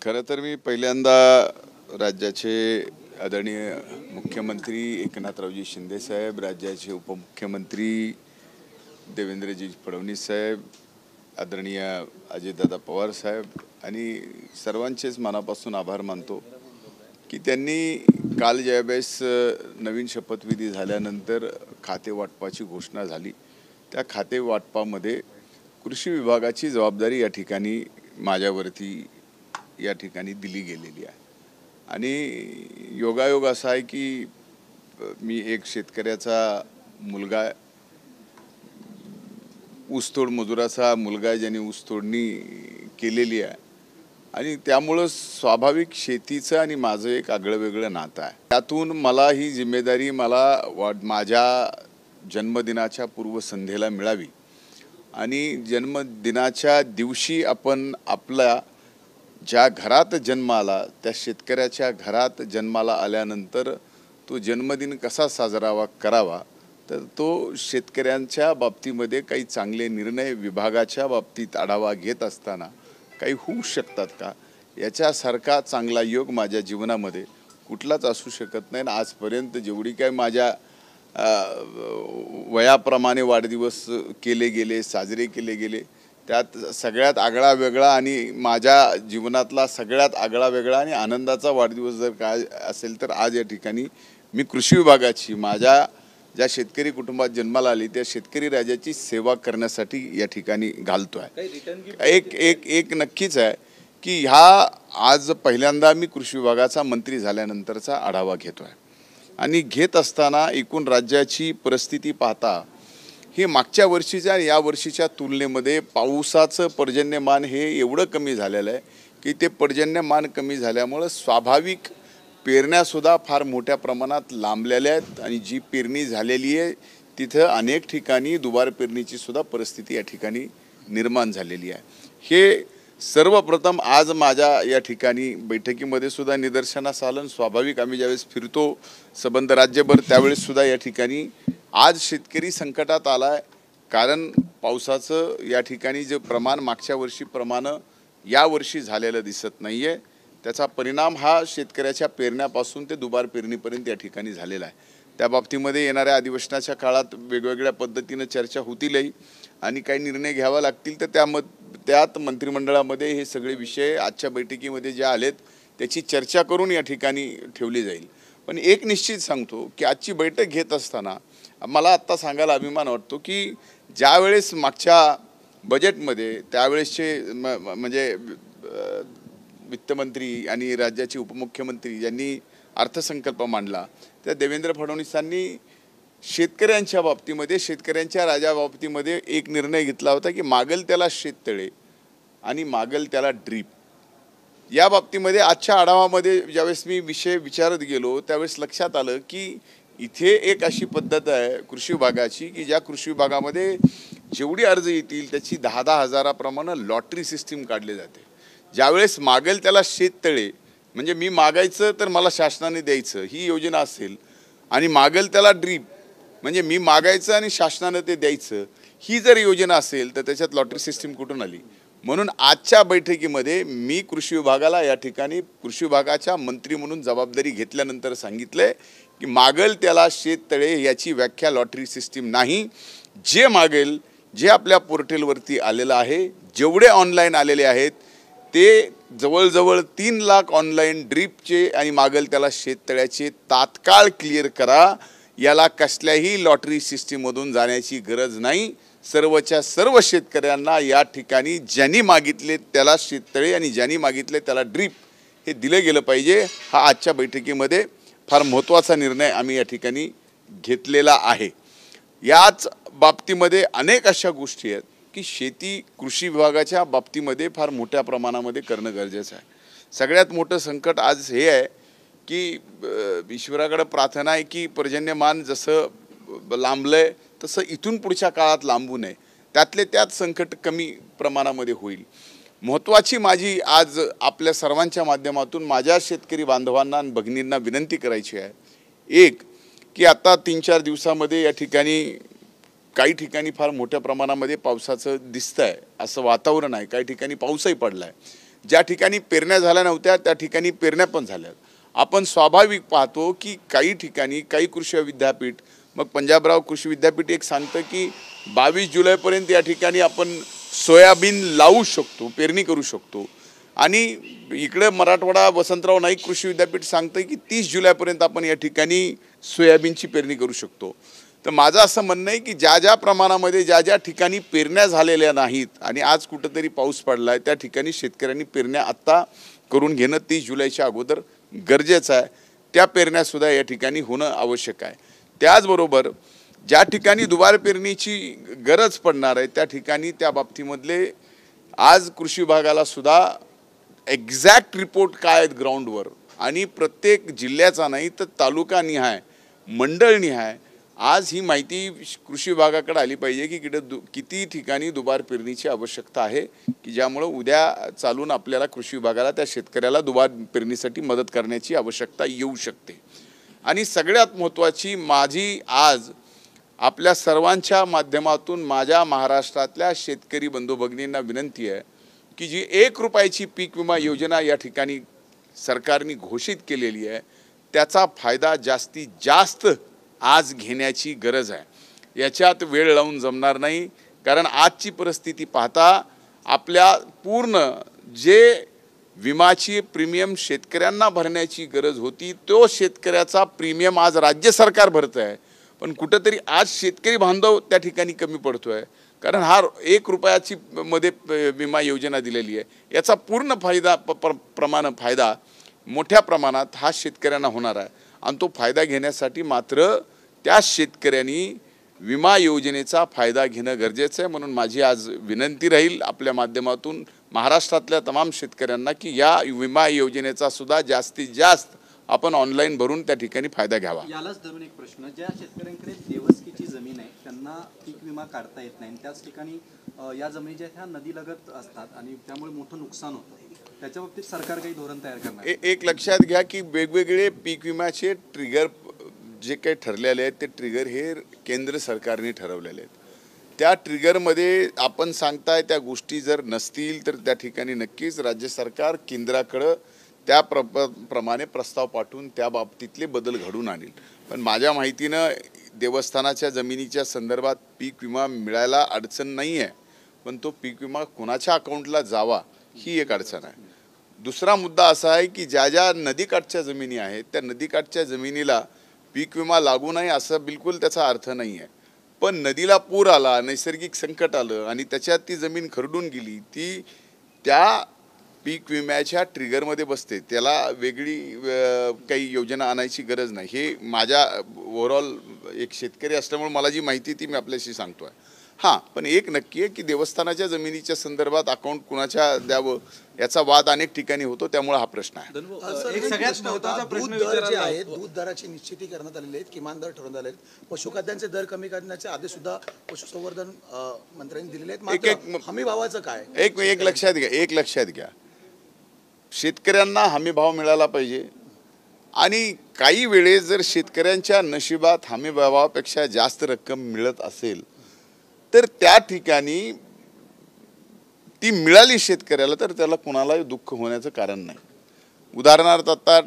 खरं तर मी पहिल्यांदा राज्याचे आदरणीय मुख्यमंत्री एकनाथरावजी शिंदे साहेब, राज्याचे उपमुख्यमंत्री देवेंद्रजी फडणवीस साहेब, आदरणीय अजितदादा पवार साहेब आणि सर्वांचेच मनापासून आभार मानतो की त्यांनी काल ज्यावेळेस नवीन शपथविधी झाल्यानंतर खाते वाटपाची घोषणा झाली, त्या खाते वाटपामध्ये कृषी विभागाची जबाबदारी या ठिकाणी माझ्यावरती या ठिकाणी दिली गेलेली आहे। आणि योगायोग असा आहे की मी एक शेतकऱ्याचा मुलगा आहे, ऊसतोड मजुराचा मुलगा आहे, ज्याने ऊसतोडणी केलेली आहे आणि त्यामुळे स्वाभाविक शेतीचं आणि माझं एक आगळंवेगळं नातं आहे। त्यातून मला ही जिम्मेदारी माझ्या जन्मदिनाच्या पूर्वसंध्येला मिळावी आणि जन्मदिनाच्या दिवशी आपण आपल्या ज्या घरात जन्म आला त्या शेतकऱ्याच्या घरात जन्माला आल्यानंतर तो जन्मदिन कसा साजरा करावा, तर तो शेतकऱ्यांच्या बाबतीमध्ये काही चांगले निर्णय विभागाच्या बाबतीत आढावा घेत असताना काही होऊ शकतात का, याच्यासारखा चांगला योग माझ्या जीवनामध्ये कुठलाच असू शकत नाही। आजपर्यंत जेवढी काय माझ्या वयाप्रमाणे वाढदिवस केले गेले, साजरे केले गेले, त्यात सगळ्यात आगळा वेगळा आणि माझ्या जीवनातला सगळ्यात आगळा वेगळा आणि आनंदाचा वाढदिवस जर काय असेल तर आज या ठिकाणी मी कृषी विभागाची माझ्या ज्या शेतकरी कुटुंबात जन्माला आली त्या शेतकरी राजाची सेवा करण्यासाठी या ठिकाणी घालतोय। एक नक्कीच आहे की आज पहिल्यांदा मी कृषी विभागाचा मंत्री झाल्यानंतरचा आढावा घेतोय आणि घेत असताना एकूण राज्याची परिस्थिती पाहता हे मागच्या वर्षीच्या आणि या वर्षीच्या तुलनेमध्ये पावसाचं पर्जन्यमान हे एवढं कमी झालेलं आहे की ते पर्जन्यमान कमी झाल्यामुळे स्वाभाविक पेरण्यासुद्धा फार मोठ्या प्रमाणात लांबलेल्या आहेत आणि जी पेरणी झालेली आहे तिथं अनेक ठिकाणी दुबार पेरणीची सुद्धा परिस्थिती या ठिकाणी निर्माण झालेली आहे। हे सर्वप्रथम आज माझ्या या ठिकाणी बैठकीमध्ये सुद्धा निदर्शनास आलं। स्वाभाविक आम्ही ज्यावेळेस फिरतो संबंध राज्यभर त्यावेळेस सुद्धा या ठिकाणी आज शेतकरी संकटात आलाय, कारण पावसाचं या ठिकाणी जे प्रमाण मागच्या वर्षीप्रमाणे या वर्षी झालेलं दिसत नाहीये। त्याचा परिणाम हा शेतकऱ्याच्या पेरण्यापासून ते दुबार पेरणीपर्यंत या ठिकाणी झालेला आहे। त्या बाबतीमध्ये येणाऱ्या अधिवेशनाच्या काळात वेगवेगळ्या पद्धतीने चर्चा होतीलही आणि काही निर्णय घ्यावा लागतील, तर त्यात मंत्रिमंडळामध्ये हे सगळे विषय आजच्या बैठकीमध्ये जे आलेत त्याची चर्चा करून या ठिकाणी ठेवली जाईल। पण एक निश्चित सांगतो की आजची बैठक घेत असताना मला आत्ता सांगायला अभिमान वाटतो की ज्यावेळेस मागच्या बजेटमध्ये त्यावेळेसचे म्हणजे वित्तमंत्री आणि राज्याचे उपमुख्यमंत्री ज्यांनी अर्थसंकल्प मांडला त्या देवेंद्र फडणवीसांनी शेतकऱ्यांच्या बाबतीमध्ये शेतकऱ्यांच्या राजा बाबतीमध्ये एक निर्णय घेतला होता की मागल त्याला शेततळे आणि मागल त्याला ड्रीप। या बाबतीमध्ये आजच्या आढावामध्ये ज्यावेळेस मी विषय विचारत गेलो त्यावेळेस लक्षात आलं की इथे एक अशी पद्धत आहे कृषी विभागाची की ज्या कृषी विभागामध्ये जेवढी अर्ज येतील त्याची 10-10 हजाराप्रमाणे लॉटरी सिस्टीम काढली जाते। ज्यावेळेस मागेल त्याला शेततळे म्हणजे मी मागायचं तर मला शासनाने द्यायचं ही योजना असेल आणि मागेल त्याला ड्रीप म्हणजे मी मागायचं आणि शासनाने ते द्यायचं ही जर योजना असेल तर त्याच्यात लॉटरी सिस्टीम कुठून आली। म्हणून आजच्या बैठकीमध्ये मी कृषी विभागाला या ठिकाणी कृषी विभागाच्या मंत्री म्हणून जबाबदारी घेतल्यानंतर सांगितले की मागेल त्याला शेततळे याची व्याख्या लॉटरी सिस्टीम नाही। जे मागेल जे आपल्या पोर्टलवरती आलेलं आहे, जेवढे ऑनलाईन आलेले आहेत ते जवळजवळ 3 लाख ऑनलाईन ड्रीपचे आणि मागेल त्याला शेततळ्याचे तात्काळ क्लिअर करा। याला कसल्याही लॉटरी सिस्टीममधून जाण्याची गरज नाही। सर्वच्या सर्व शेतकऱ्यांना या ठिकाणी ज्यांनी मागितले त्याला शेततळे आणि ज्यांनी मागितले त्याला ड्रीप हे दिले गेलं पाहिजे। हा आजच्या बैठकीमध्ये फार महत्त्वाचा निर्णय आम्ही या ठिकाणी घेतलेला आहे। याच बाबतीमध्ये अनेक अशा गोष्टी आहेत की शेती कृषी विभागाच्या बाबतीमध्ये फार मोठ्या प्रमाणामध्ये करणं गरजेचं आहे। सगळ्यात मोठं संकट आज हे आहे की ईश्वराकडे प्रार्थना आहे की पर्जन्यमान जसं लांबलंय तसं इथून पुढच्या काळात लांबू नये, त्यातले त्यात संकट कमी प्रमाणामध्ये होईल। महत्त्वाची माझी आज आपल्या सर्वांच्या माध्यमातून माझ्या शेतकरी बांधवांना आणि भगिनींना विनंती करायची आहे, एक की आता 3-4 दिवसामध्ये या ठिकाणी काही ठिकाणी फार मोठ्या प्रमाणामध्ये पावसाचं दिसतंय असं वातावरण आहे, काही ठिकाणी पाऊसही पडलाय। ज्या ठिकाणी पेरण्या झाल्या नव्हत्या त्या ठिकाणी पेरण्या पण झाल्या। आपण स्वाभाविक पाहतो की काही ठिकाणी काही कृषी विद्यापीठ, मग पंजाबराव कृषी विद्यापीठ एक सांगतं की 22 जुलैपर्यंत या ठिकाणी आपण सोयाबीन लावू शकतो, पेरणी करू शकतो, आणि इकडे मराठवाडा वसंतराव नाईक कृषी विद्यापीठ सांगतं की 30 जुलैपर्यंत आपण या ठिकाणी सोयाबीनची पेरणी करू शकतो। तर माझं असं म्हणणं आहे की ज्या ज्या प्रमाणामध्ये ज्या ज्या ठिकाणी पेरण्या झालेल्या नाहीत आणि आज कुठंतरी पाऊस पडलाय त्या ठिकाणी शेतकऱ्यांनी पेरण्या आत्ता करून घेणं 30 जुलैच्या अगोदर गरजेचं आहे। त्या पेरण्यासुद्धा या ठिकाणी होणं आवश्यक आहे। त्याचबरोबर ज्या ठिकाणी दुबार पेरणीची गरज पडणार आहे त्या ठिकाणी त्या बाबतीमधले आज कृषी विभागाला सुद्धा एक्झॅक्ट रिपोर्ट काय आहेत ग्राउंडवर, आणि प्रत्येक जिल्ह्याचा नाही तर तालुकानिहाय, मंडळनिहाय आज ही माहिती कृषी विभागाकडे आली पाहिजे की किती ठिकाणी दुबार पेरणीची आवश्यकता आहे, की ज्यामुळे उद्या चालून आपल्याला कृषी विभागाला त्या शेतकऱ्याला दुबार पेरणीसाठी मदत करण्याची आवश्यकता येऊ शकते। आणि सगळ्यात महत्त्वाची माझी आज आपल्या सर्वांच्या माध्यमातून माझ्या महाराष्ट्रातल्या शेतकरी बंधू भगिनींना विनंती आहे की जी 1 रुपयाची पीक विमा योजना या ठिकाणी सरकारने घोषित केलेली आहे त्याचा फायदा जास्तीत जास्त आज घेण्याची गरज आहे। याच्यात वेळ लावून जमणार नाही, कारण आजची परिस्थिती पाहता आपल्या पूर्ण जे विमाची प्रीमियम शेतकऱ्यांना भरण्याची गरज होती तो शेतकऱ्याचा प्रीमियम आज राज्य सरकार भरत आहे, पण कुठेतरी आज शेतकरी बांधव त्या ठिकाणी कमी पडतोय, कारण हा 1 रुपयाची मध्ये विमा योजना दिलेली आहे। याचा पूर्ण फायदा फायदा मोठ्या प्रमाणात हा शेतकऱ्यांना होणार आहे, आणि तो फायदा घेण्यासाठी मात्र त्या शेतकऱ्यांनी विमा योजनेचा फायदा घेणं गरजेचं आहे। म्हणून माझी आज विनंती राहील आपल्या माध्यमातून महाराष्ट्रातल्या तमाम शेतकऱ्यांना की या विमा योजनेचा सुद्धा जास्तीत जास्त आपण ऑनलाईन भरून त्या ठिकाणी फायदा घ्यावा। यालाच धरून एक प्रश्न, ज्या शेतकऱ्यांकडे देवस्कीची जमीन आहे त्यांना पीक विमा काढता येत नाही, त्याच ठिकाणी या जमिनी ज्या ह्या नदीलगत असतात आणि त्यामुळे मोठं नुकसान होतं, त्याच्या बाबतीत सरकार काही धोरण तयार करणार? एक लक्षात घ्या की वेगवेगळे पीक विम्याचे ट्रिगर जे काही ठरलेले आहेत ते ट्रिगर हे केंद्र सरकारने ठरवलेले आहेत। त्या ट्रिगरमध्ये आपण सांगताय त्या गोष्टी जर नसतील तर त्या ठिकाणी नक्कीच राज्य सरकार केंद्राकडे त्या प्रमाणे प्रस्ताव पाठवून त्या बाबतीतले बदल घडून आणेल। पण माझ्या माहितीनं देवस्थानाच्या जमिनीच्या संदर्भात पीक विमा मिळायला अडचण नाही आहे, पण तो पीक विमा कोणाच्या अकाउंटला जावा ही एक अडचण आहे। दुसरा मुद्दा असा आहे की ज्या ज्या नदीकाठच्या जमिनी आहेत त्या नदीकाठच्या जमिनीला पीक विमा लागू नाही असं बिलकुल त्याचा अर्थ नाही आहे, पण नदीला पूर आला, नैसर्गिक संकट आलं आणि त्याच्यात ती जमीन खरडून गेली, ती त्या पीक विम्याच्या ट्रिगरमध्ये बसते, त्याला वेगळी काही योजना आणायची गरज नाही। हे माझ्या ओव्हरऑल एक शेतकरी असल्यामुळे मला जी माहिती ती मी आपल्याशी सांगतोय। हां, पण एक नक्की आहे की देवस्थानाच्या जमिनीच्या संदर्भात अकाउंट कुणाच्या द्यावं याचा वाद अनेक ठिकाणी होतो, त्यामुळे हा प्रश्न आहे। एक सगळ्यात महत्त्वाचा प्रश्न आहे, दूध दराची निश्चिती करण्यात आलेली आहेत, किमान दर ठरवण्यात आले आहेत, पशुखाद्यांचे दर कमी करण्याचे आदेश सुद्धा पशुसंवर्धन मंत्र्यांनी दिलेले आहेत। मात्र हमी भावाचं काय? एक लक्षात घ्या शेतकऱ्यांना हमी भाव मिळाला पाहिजे, आणि काही वेळेस जर शेतकऱ्यांच्या नशिबात हमी भावापेक्षा जास्त रक्कम मिळत असेल तर त्या ठिकाणी ती मिळाली शेतकऱ्याला तर त्याला कोणालाही दुःख होण्याचं कारण नाही। उदाहरणार्थ आता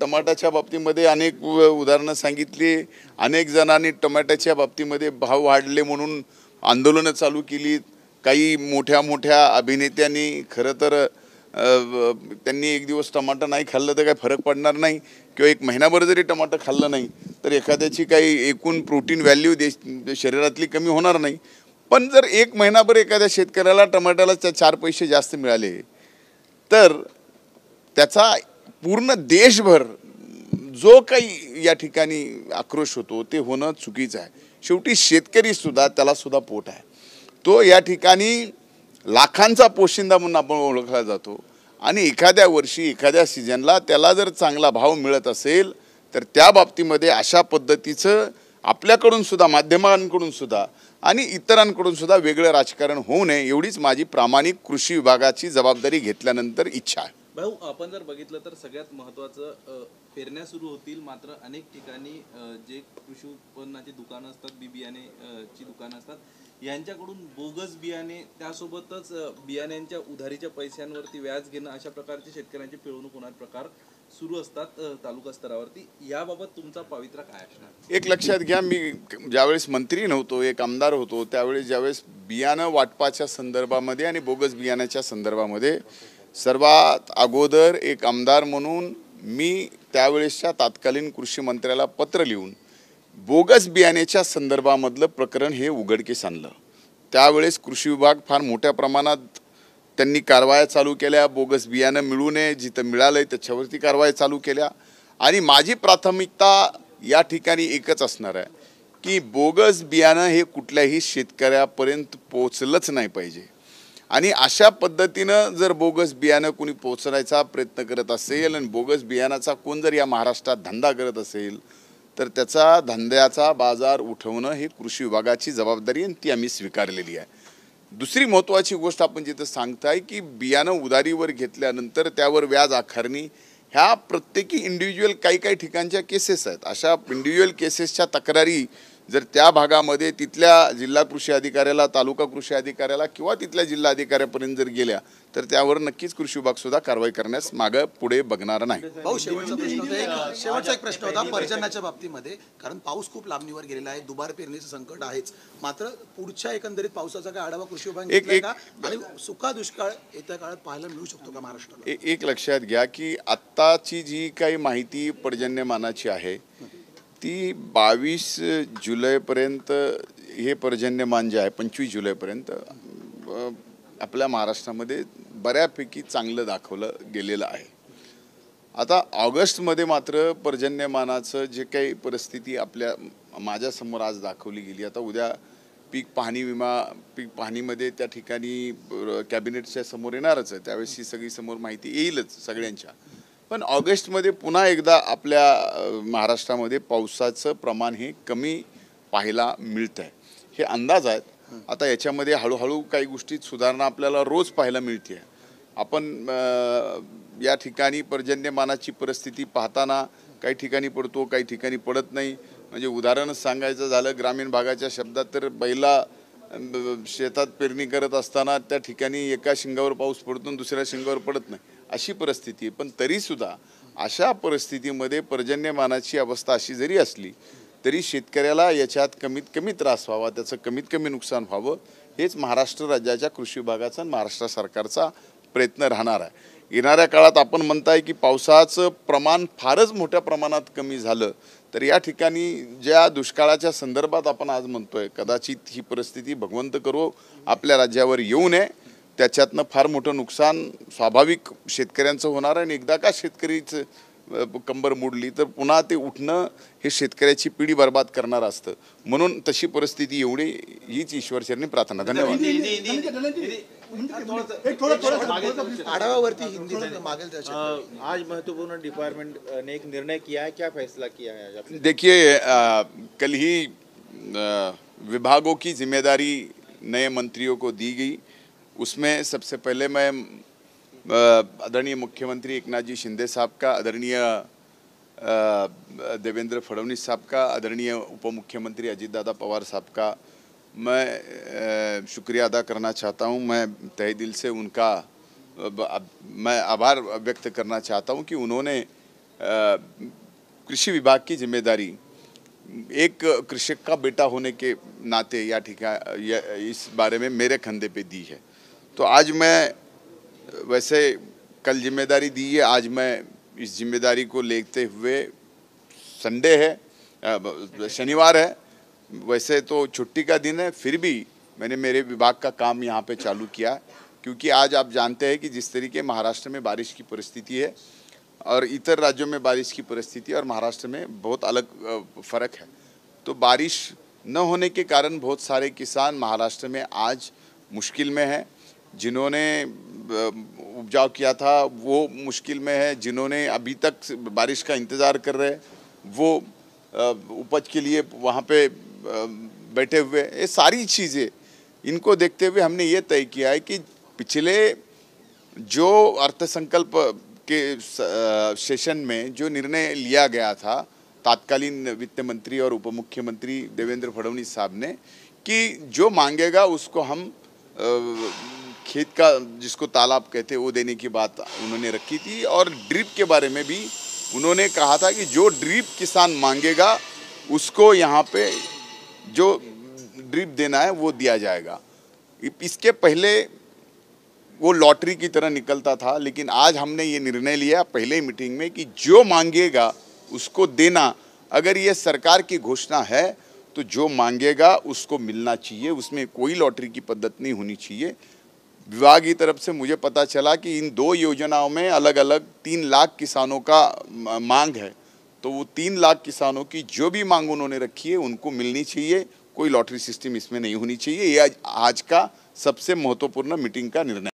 टमाट्याच्या बाबतीमध्ये अनेक उदाहरणं सांगितली, अनेक जणांनी टमाट्याच्या बाबतीमध्ये भाव वाढले म्हणून आंदोलनं चालू केली, काही मोठ्या मोठ्या अभिनेत्यांनी खरं तर त्यांनी एक दिवस टमाटर नाही खाल्लं तर काही फरक पडणार नाही, किंवा एक महिनाभर जरी टमाटर खाल्लं नाही तर एखाद्याची काही एकूण प्रोटीन व्हॅल्यू शरीरातली कमी होणार नाही। पण जर एक महिनाभर एखाद्या शेतकऱ्याला टमाट्याला 4 पैसे जास्त मिळाले तर त्याचा पूर्ण देशभर जो काही या ठिकाणी आक्रोश होतो ते होणं चुकीचं आहे। शेवटी शेतकरी सुद्धा त्याला सुद्धा पोट आहे, तो या ठिकाणी लाखांचा पोशिंदा म्हणून आपण ओळखला जातो, आणि एखाद्या वर्षी एखाद्या सीजनला त्याला जर चांगला भाव मिळत असेल तर त्या बाबतीमध्ये अशा पद्धतीचं आपल्याकडून सुद्धा, माध्यमांकडून सुद्धा आणि इतरांकडून सुद्धा वेगळं राजकारण होऊ नये एवढीच माझी प्रामाणिक कृषी विभागाची जबाबदारी घेतल्यानंतर इच्छा आहे। भाऊ, आपण जर बघितलं तर सगळ्यात महत्त्वाचं पेरण्या सुरू होतील, मात्र अनेक ठिकाणी जे कृषी उत्पन्नाची दुकानं असतात, बियाणे ची दुकानं असतात, यांच्याकडून बोगस बियाणे त्यासोबतच बियाण्यांच्या उधारीच्या पैशांवरती व्याज घेणं अशा प्रकारचे शेतकऱ्यांची पिळवणूक होणार प्रकार सुरू असतात तालुका स्तरावरती. याबाबत तुमचा पवित्रा काय असणार? एक लक्षात घ्या, मी ज्यावेळेस मंत्री नव्हतो, एक आमदार होतो, त्यावेळेस ज्यावेळेस बियाणं वाटपाच्या संदर्भामध्ये आणि बोगस बियाण्याच्या संदर्भामध्ये सर्वात अगोदर एक आमदार म्हणून मी त्यावेळेसच्या तत्कालीन कृषी मंत्र्याला पत्र लिहून बोगस बियाण्याच्या संदर्भामधलं प्रकरण हे उघडकीस आणलं. त्यावेळेस कृषी विभाग फार मोठ्या प्रमाणात त्यांनी कारवाया चालू केल्या. बोगस बियाणं मिळू नये, जिथं मिळालंय त्याच्यावरती कारवाया चालू केल्या. आणि माझी प्राथमिकता या ठिकाणी एकच असणार आहे की बोगस बियाणं हे कुठल्याही शेतकऱ्यापर्यंत पोहोचलंच नाही पाहिजे. आणि अशा पद्धतीनं जर बोगस बियाणं कोणी पोहोचण्याचा प्रयत्न करत असेल आणि बोगस बियाणाचा कोण जर या महाराष्ट्रात धंदा करत असेल तर त्याचा धंद्याचा बाजार उठवणं ही कृषी विभागाची जबाबदारी आणि ती आम्ही स्वीकारलेली आहे. दुसरी महत्त्वाची गोष्ट आपण जिथं सांगताय की बियाणं उधारीवर घेतल्यानंतर त्यावर व्याज आकारणी, ह्या प्रत्येकी इंडिव्हिज्युअल काही ठिकाणच्या केसेस आहेत. अशा इंडिव्हिज्युअल केसेसच्या तक्रारी जर त्या भागामध्ये तिथल्या जिल्हा कृषी अधिकाऱ्याला, तालुका कृषी अधिकाऱ्याला किंवा तिथल्या जिल्हा अधिकाऱ्यापर्यंत जर गेल्या तर त्यावर नक्कीच कृषी विभाग सुद्धा कारवाई करण्यास मागं पुढे बघणार नाही. भाऊ, शेवटचा एक प्रश्न होता पर्जन्याच्या बाबतीमध्ये, कारण पाऊस खूप लांबणीवर गेलेला आहे, दुबार पेरणीचं संकट आहेच, मात्र पुढच्या एकंदरीत पावसाचा काय आढावा कृषी विभागाने घेतलाय का आणि सुका दुष्काळ येत्या काळात पाहायला मिळू शकतो का महाराष्ट्राला? एक लक्षात घ्या की आत्ताची जी काही माहिती पर्जन्यमानाची आहे ती 22 जुलैपर्यंत हे पर्जन्यमान जे आहे 25 जुलैपर्यंत आपल्या महाराष्ट्रामध्ये बऱ्यापैकी चांगलं दाखवलं गेलेलं आहे. आता ऑगस्टमध्ये मात्र पर्जन्यमानाचं जे काही परिस्थिती माझ्यासमोर आज दाखवली गेली. आता उद्या पीक पाहणीमध्ये त्या ठिकाणी कॅबिनेटच्या समोर येणारच आहे, त्यावेळेस ही सगळी समोर माहिती येईलच सगळ्यांच्या. पण ऑगस्टमध्ये पुन्हा एकदा आपल्या महाराष्ट्रामध्ये पावसाचं प्रमाण हे कमी पाहायला मिळतं आहे, हे अंदाज आहेत. आता याच्यामध्ये हळूहळू काही गोष्टीत सुधारणा आपल्याला रोज पाहायला मिळते आहे. आपण या ठिकाणी पर्जन्यमानाची परिस्थिती पाहताना काही ठिकाणी पडतो, काही ठिकाणी पडत नाही. म्हणजे उदाहरणच सांगायचं झालं ग्रामीण भागाच्या शब्दात तर बैला शेतात पेरणी करत असताना त्या ठिकाणी एका शिंगावर पाऊस पडतो आणि दुसऱ्या शिंगावर पडत नाही, अशी परिस्थिती आहे. पण तरीसुद्धा अशा परिस्थितीमध्ये पर्जन्यमानाची अवस्था अशी जरी असली तरी शेतकऱ्याला याच्यात कमीत कमी त्रास व्हावा, त्याचं कमीत कमी नुकसान व्हावं, हेच महाराष्ट्र राज्याच्या कृषी विभागाचा आणि महाराष्ट्र सरकारचा प्रयत्न राहणार आहे. येणाऱ्या काळात आपण म्हणताय की पावसाचं प्रमाण फारच मोठ्या प्रमाणात कमी झालं तर या ठिकाणी ज्या दुष्काळाच्या संदर्भात आपण आज म्हणतोय कदाचित ही परिस्थिती भगवंत करो आपल्या राज्यावर येऊ नये. त्याच्यातनं फार मोठं नुकसान स्वाभाविक शेतकऱ्यांचं होणार आहे आणि एकदा का शेतकरीचं कंबर मोडली तर पुन्हा ते उठणं हे शेतकऱ्याची पिढी बर्बाद करणार असतं. म्हणून तशी परिस्थिती एवढी हीच ईश्वरचरणी प्रार्थना. धन्यवाद. आढावावरती हिंदी मागेल त्याच्यात आज महत्वपूर्ण डिपार्टमेंट ने एक निर्णय किया है, क्या फैसला किया है आज? देखिए, कल ही विभागों की जिम्मेदारी नए मंत्रियों को दी गई. उसमें सबसे पहले मैं आदरणीय मुख्यमंत्री एकनाथ जी शिंदे साहब का, आदरणीय देवेंद्र फडणवीस साहब का, आदरणीय उप मुख्यमंत्री अजीत दादा पवार साहब का मैं शुक्रिया अदा करना चाहता हूं. मैं तहे दिल से उनका मैं आभार व्यक्त करना चाहता हूं कि उन्होंने कृषि विभाग की जिम्मेदारी एक कृषक का बेटा होने के नाते इस बारे में मेरे कंधे पे दी है. तो आज मैं वैसे कल जिम्मेदारी दी है, आज मैं इस जिम्मेदारी को लेते हुए, संडे है, शनिवार है, वैसे तो छुट्टी का दिन है, फिर भी मैंने मेरे विभाग का काम यहाँ पे चालू किया क्योंकि आज आप जानते हैं कि जिस तरीके महाराष्ट्र में बारिश की परिस्थिति है और इतर राज्यों में बारिश की परिस्थिति और महाराष्ट्र में बहुत अलग फ़र्क है. तो बारिश न होने के कारण बहुत सारे किसान महाराष्ट्र में आज मुश्किल में हैं. जिन्होंने उपजाव किया था वो मुश्किल में है, जिन्होंने अभी तक बारिश का इंतज़ार कर रहे वो उपज के लिए वहाँ पे बैठे हुए. ये सारी चीज़ें इनको देखते हुए हमने ये तय किया है कि पिछले जो अर्थसंकल्प के सेशन में जो निर्णय लिया गया था तत्कालीन वित्त मंत्री और उप मुख्यमंत्री देवेंद्र फडणवीस साहब ने कि जो मांगेगा उसको हम खेत का जिसको तालाब कहते हैं वो देने की बात उन्होंने रखी थी। और ड्रिप के बारे में भी उन्होंने कहा था कि जो ड्रिप किसान मांगेगा उसको यहाँ पे जो ड्रिप देना है वो दिया जाएगा। इसके पहले वो लॉटरी की तरह निकलता था, लेकिन आज हमने ये निर्णय लिया पहले ही मीटिंग में कि जो मांगेगा उसको देना। अगर ये सरकार की घोषणा है तो जो मांगेगा उसको मिलना चाहिए, उसमें कोई लॉटरी की पद्धति नहीं होनी चाहिए। विभाग की तरफ से मुझे पता चला कि इन 2 योजनाओं में अलग अलग 3 लाख किसानों का मांग है, तो वो 3 लाख किसानों की जो भी मांग उन्होंने रखी है उनको मिलनी चाहिए। कोई लॉटरी सिस्टम इसमें नहीं होनी चाहिए। ये आज का सबसे महत्वपूर्ण मीटिंग का निर्णय।